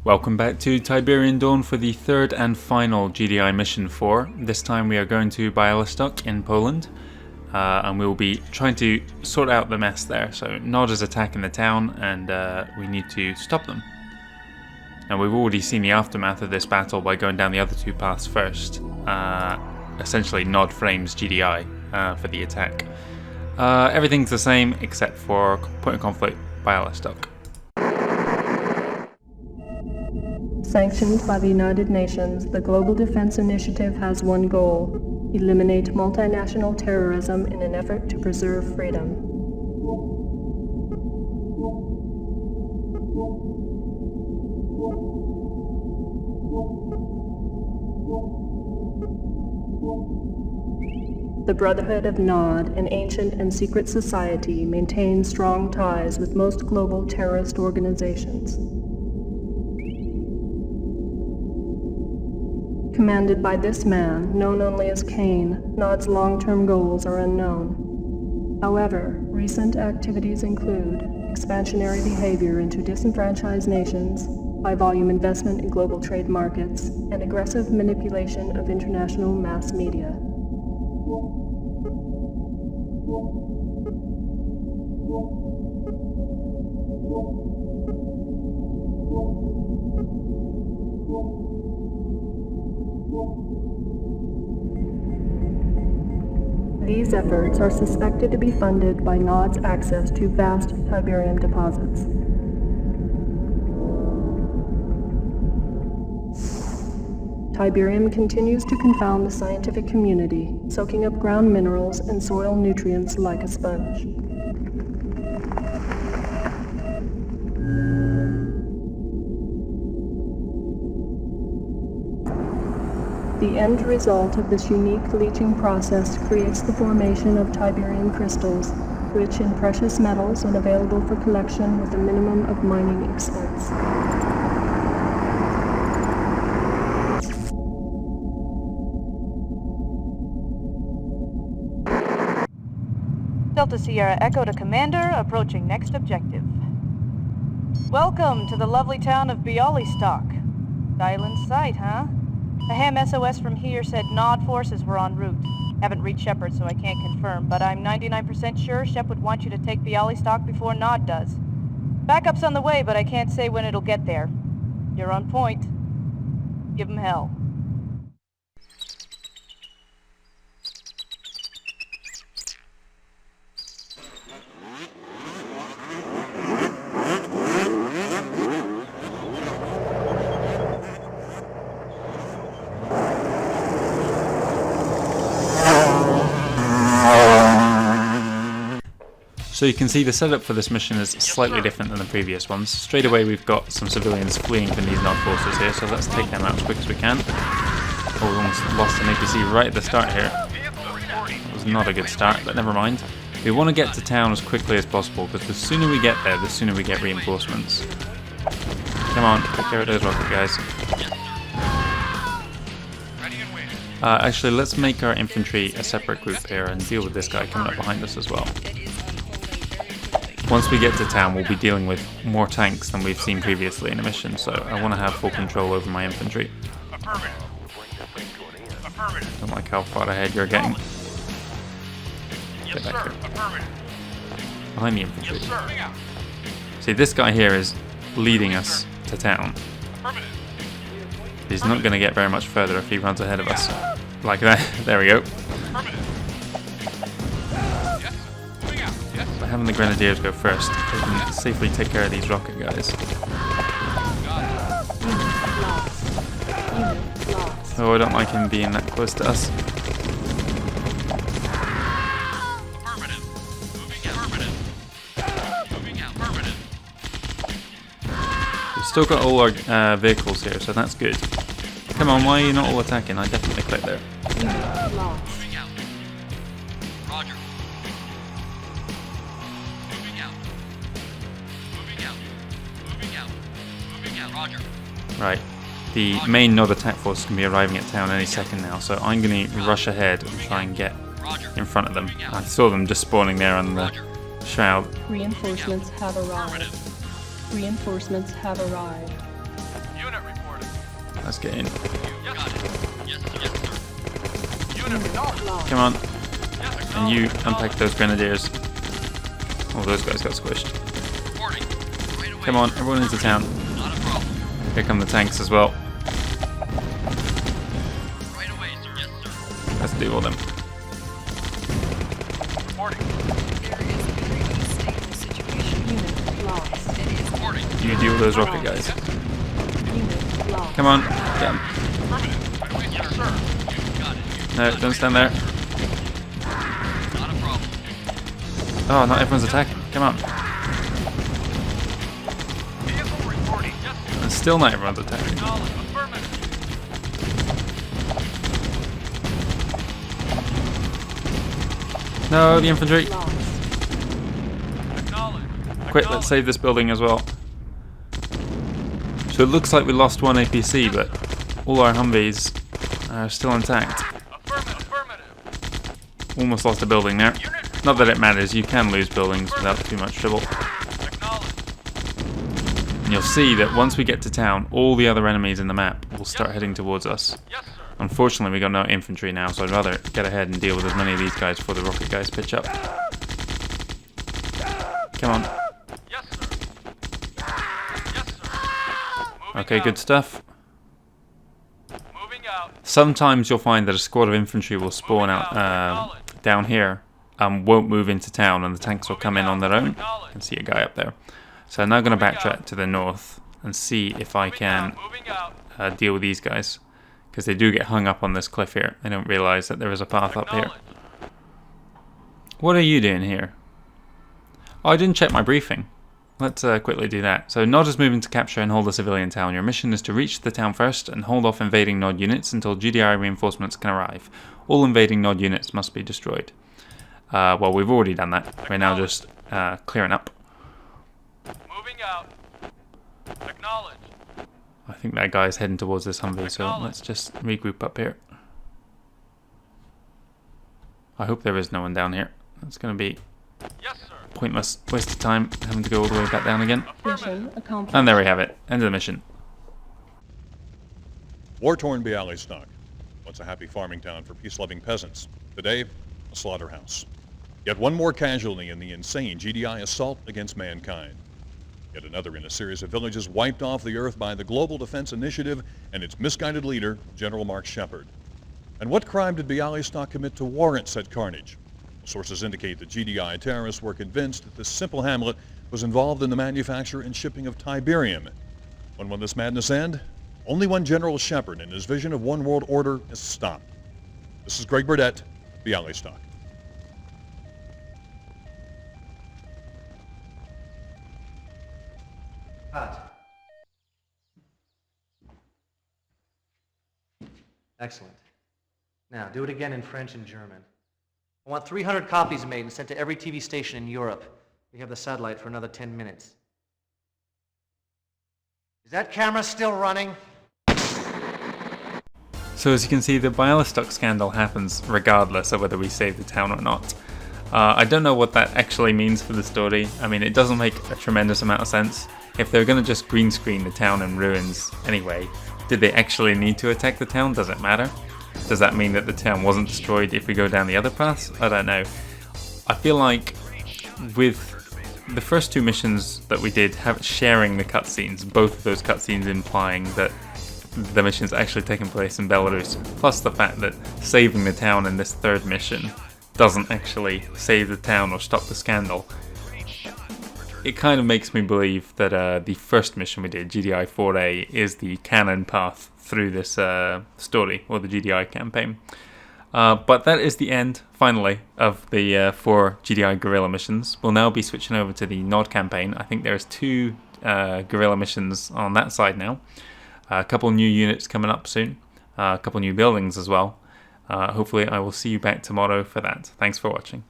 Welcome back to Tiberian Dawn for the third and final GDI mission 4. This time we are going to Byelistok in Poland, and we'll be trying to sort out the mess there. So Nod is attacking the town, and we need to stop them. Now we've already seen the aftermath of this battle by going down the other two paths first. Essentially Nod frames GDI for the attack. Everything's the same except for point of conflict Byelistok. Sanctioned by the United Nations, the Global Defense Initiative has one goal: eliminate multinational terrorism in an effort to preserve freedom. The Brotherhood of Nod, an ancient and secret society, maintains strong ties with most global terrorist organizations. Commanded by this man, known only as Kane, Nod's long-term goals are unknown. However, recent activities include expansionary behavior into disenfranchised nations, high-volume investment in global trade markets, and aggressive manipulation of international mass media. These efforts are suspected to be funded by Nod's access to vast Tiberium deposits. Tiberium continues to confound the scientific community, soaking up ground minerals and soil nutrients like a sponge. The end result of this unique leaching process creates the formation of Tiberium crystals, rich in precious metals and available for collection with a minimum of mining expense. Delta Sierra Echo to Commander, approaching next objective. Welcome to the lovely town of Byelistok. Island sight, huh? A ham SOS from here said Nod forces were en route. Haven't reached Shepard, so I can't confirm, but I'm 99% sure Shep would want you to take Byelistok before Nod does. Backup's on the way, but I can't say when it'll get there. You're on point. Give 'em hell. So you can see the setup for this mission is slightly different than the previous ones. Straight away we've got some civilians fleeing from these Nod forces here, so let's take them out as quick as we can. Oh, we almost lost an APC right at the start here. It was not a good start, but never mind. We want to get to town as quickly as possible, because the sooner we get there, the sooner we get reinforcements. Come on, take care of those rocket guys. Actually, let's make our infantry a separate group here and deal with this guy coming up behind us as well. Once we get to town, we'll be dealing with more tanks than we've seen previously in a mission, so I want to have full control over my infantry. Don't like how far ahead you're getting. Get back here. Behind the infantry. See, this guy here is leading us to town. He's not going to get very much further if he runs ahead of us. Like that. There we go. By having the grenadiers go first, they can safely take care of these rocket guys. Oh, I don't like him being that close to us. We've still got all our vehicles here, so that's good. Come on, why are you not all attacking? I definitely clicked there. Right, the main Nod attack force can be arriving at town any second now, so I'm going to rush ahead and try and get in front of them. I saw them just spawning there on the shroud. Reinforcements have arrived. Reinforcements have arrived. Let's get in. Unit lost. Come on. And you unpack those grenadiers. Oh, those guys got squished. Come on, everyone into town. Here come the tanks as well. Let's deal with them. You deal with those rocket guys. Come on, get 'em. No, don't stand there. Oh, not everyone's attacking. Come on. And still not everyone's attacking. No, the infantry. Quick, let's save this building as well. So it looks like we lost one APC, but all our Humvees are still intact. Almost lost a building there. Not that it matters, you can lose buildings without too much trouble. And you'll see that once we get to town, all the other enemies in the map will start heading towards us. Unfortunately, we got no infantry now, so I'd rather get ahead and deal with as many of these guys before the rocket guys pitch up. Come on. Okay, good stuff. Sometimes you'll find that a squad of infantry will spawn out down here and won't move into town, and the tanks will come in on their own. You can see a guy up there. So I'm now going to backtrack to the north and see if I can deal with these guys, because they do get hung up on this cliff here. They don't realise that there is a path up here. What are you doing here? Oh, I didn't check my briefing. Let's quickly do that. So Nod is moving to capture and hold a civilian town. Your mission is to reach the town first and hold off invading Nod units until GDI reinforcements can arrive. All invading Nod units must be destroyed. Well, we've already done that. We're now just clearing up. Moving out. Acknowledge. I think that guy's heading towards this Humvee, so let's just regroup up here. I hope there is no one down here. It's going to be pointless waste of time having to go all the way back down again. Mission accomplished. And there we have it. End of the mission. War-torn Byelistok, once a happy farming town for peace-loving peasants. Today, a slaughterhouse. Yet one more casualty in the insane GDI assault against mankind. Yet another in a series of villages wiped off the earth by the Global Defense Initiative and its misguided leader, General Mark Shepard. And what crime did Byelistok commit to warrant said carnage? Sources indicate that GDI terrorists were convinced that this simple hamlet was involved in the manufacture and shipping of Tiberium. When will this madness end? Only when General Shepard and his vision of one world order is stopped. This is Greg Burdett, Byelistok. Cut. Excellent. Now, do it again in French and German. I want 300 copies made and sent to every TV station in Europe. We have the satellite for another 10 minutes. Is that camera still running? So as you can see, the Byelistok scandal happens regardless of whether we save the town or not. I don't know what that actually means for the story. I mean, it doesn't make a tremendous amount of sense. If they're going to just green screen the town in ruins anyway, did they actually need to attack the town? Does it matter? Does that mean that the town wasn't destroyed if we go down the other paths? I don't know. I feel like with the first two missions that we did, sharing the cutscenes, both of those cutscenes implying that the mission's actually taking place in Belarus, plus the fact that saving the town in this third mission doesn't actually save the town or stop the scandal, it kind of makes me believe that the first mission we did, GDI 4A, is the canon path through this story, or the GDI campaign. But that is the end, finally, of the 4 GDI guerrilla missions. We'll now be switching over to the Nod campaign. I think there's 2 guerrilla missions on that side now. A couple new units coming up soon. A couple new buildings as well. Hopefully I will see you back tomorrow for that. Thanks for watching.